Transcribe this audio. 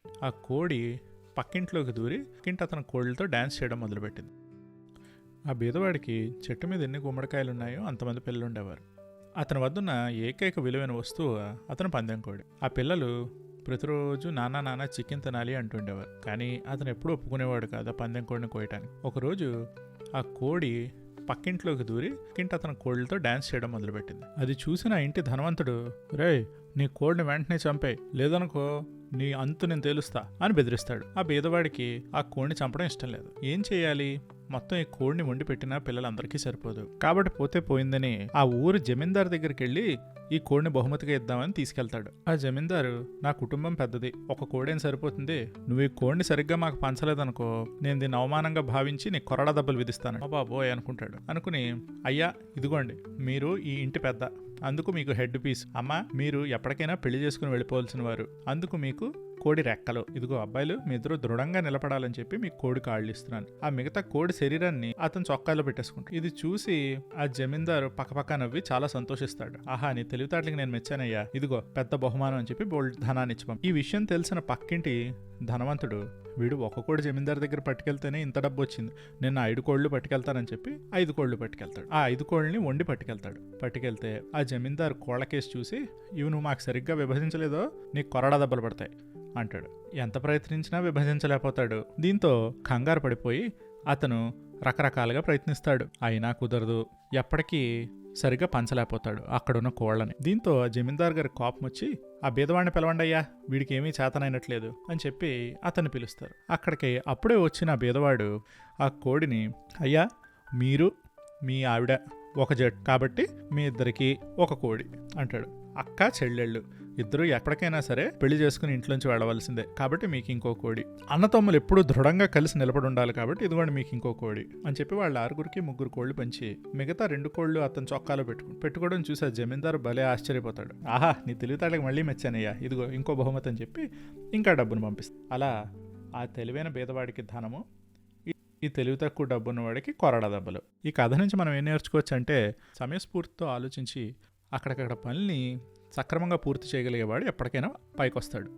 ఆ కోడి పక్కింట్లోకి దూరి పక్కింటి అతని కోళ్ళతో డ్యాన్స్ చేయడం మొదలుపెట్టింది. ఆ బీదవాడికి చెట్టు మీద ఎన్ని గుమ్మడికాయలు ఉన్నాయో అంతమంది పిల్లలు ఉండేవారు. అతని వద్దున్న ఏకైక విలువైన వస్తువు అతను పందెం కోడి. ఆ పిల్లలు ప్రతిరోజు నాన్న చికెన్ తినాలి అంటుండేవారు. కానీ అతను ఎప్పుడూ ఒప్పుకునేవాడు కాదు ఆ పందెం కోడిని కోయటానికి. ఒకరోజు ఆ కోడి పక్కింట్లోకి దూరి పక్కింటి అతని కోళ్ళతో డ్యాన్స్ చేయడం మొదలుపెట్టింది. అది చూసిన ఆ ఇంటి ధనవంతుడు, రేయ్ నీ కోడిని వెంటనే చంపేయ్, లేదనుకో నీ అంతు నేను తేలుస్తా అని బెదిరిస్తాడు. ఆ బీదవాడికి ఆ కోడిని చంపడం ఇష్టం లేదు. ఏం చేయాలి? మొత్తం ఈ కోడిని వండి పెట్టినా పిల్లలందరికీ సరిపోదు కాబట్టి పోతే పోయిందని ఆ ఊరు జమీందారు దగ్గరికి వెళ్ళి ఈ కోడిని బహుమతిగా ఇద్దామని తీసుకెళ్తాడు. ఆ జమీందారు, నా కుటుంబం పెద్దది, ఒక కోడేం సరిపోతుంది, నువ్వు ఈ కోడిని సరిగ్గా మాకు పంచలేదనుకో నేను దీన్ని అవమానంగా భావించి నీ కొరడా దెబ్బలు విధిస్తాను. బాబోయ్ అనుకుంటాడు. అనుకుని, అయ్యా ఇదిగోండి మీరు ఈ ఇంటి పెద్ద, అందుకు మీకు హెడ్ పీస్. అమ్మ మీరు ఎప్పటికైనా పెళ్లి చేసుకుని వెళ్ళిపోవాల్సిన వారు, అందుకు మీకు కోడి రెక్కలు. ఇదిగో అబ్బాయిలు మీ ఇద్దరు దృఢంగా నిలబడాలని చెప్పి మీకు కోడి కాళ్ళు ఇస్తున్నాను. ఆ మిగతా కోడి శరీరాన్ని అతను చొక్కాలో పెట్టేసుకుంటాడు. ఇది చూసి ఆ జమీందారు పక్కపక్క నవ్వి చాలా సంతోషిస్తాడు. ఆహా నీ తెలివితేటలకి నేను మెచ్చానయ్యా, ఇదిగో పెద్ద బహుమానం అని చెప్పి బోల్డ్ ధనాన్ని ఇచ్చాం. ఈ విషయం తెలిసిన పక్కింటి ధనవంతుడు, వీడు ఒక కోడి జమీందారు దగ్గర పట్టుకెళ్తేనే ఇంత డబ్బు వచ్చింది, నేను 5 కోళ్ళు పట్టుకెళ్తానని చెప్పి 5 కోళ్ళు పట్టుకెళ్తాడు. ఆ 5 కోళ్ళని వండి పట్టుకెళ్తే ఆ జమీందారు కోళ్ల కేసు చూసి, ఇవి నువ్వు మాకు సరిగ్గా విభజించలేదో నీకు కొరడా దెబ్బలు పడతాయి అంటాడు. ఎంత ప్రయత్నించినా విభజించలేకపోతాడు. దీంతో కంగారు పడిపోయి అతను రకరకాలుగా ప్రయత్నిస్తాడు, అయినా కుదరదు. ఎప్పటికీ సరిగ్గా పంచలేకపోతాడు అక్కడున్న కోళ్ళని. దీంతో జమీందార్ గారి కోపం వచ్చి, ఆ బీదవాడిని పిలవండయ్యా, వీడికి ఏమీ చేతనైనట్లేదు అని చెప్పి అతన్ని పిలుస్తారు. అక్కడికి అప్పుడే వచ్చిన బీదవాడు ఆ కోడిని, అయ్యా మీరు మీ ఆవిడ ఒక జట్టు కాబట్టి మీ ఇద్దరికి ఒక కోడి అంటాడు. అక్క చెల్లెళ్ళు ఇద్దరు ఎప్పటికైనా సరే పెళ్లి చేసుకుని ఇంట్లోంచి వెళ్ళవలసిందే కాబట్టి మీకు ఇంకో కోడి. అన్నతమ్ములు ఎప్పుడూ దృఢంగా కలిసి నిలబడి ఉండాలి కాబట్టి ఇదిగోండి మీకు ఇంకో కోడి అని చెప్పి వాళ్ళ 6గురికి 3 కోళ్లు పంచి మిగతా 2 కోళ్లు అతను చొక్కాలో పెట్టుకోవడం చూసి ఆ జమీందారు భలే ఆశ్చర్యపోతాడు. ఆహా నీ తెలివితేటలకు మళ్ళీ మెచ్చానయ్యా, ఇదిగో ఇంకో బహుమతి అని చెప్పి ఇంకా డబ్బును పంపిస్తాడు. అలా ఆ తెలివైన బీదవాడికి ధనము, ఈ తెలివి తక్కువ డబ్బున్నవాడికి కొరడా దెబ్బలు. ఈ కథ నుంచి మనం ఏం నేర్చుకోవచ్చు అంటే, సమయస్ఫూర్తితో ఆలోచించి అక్కడక్కడ పనిని సక్రమంగా పూర్తి చేయగలిగేవాడు ఎప్పటికైనా పైకొస్తాడు.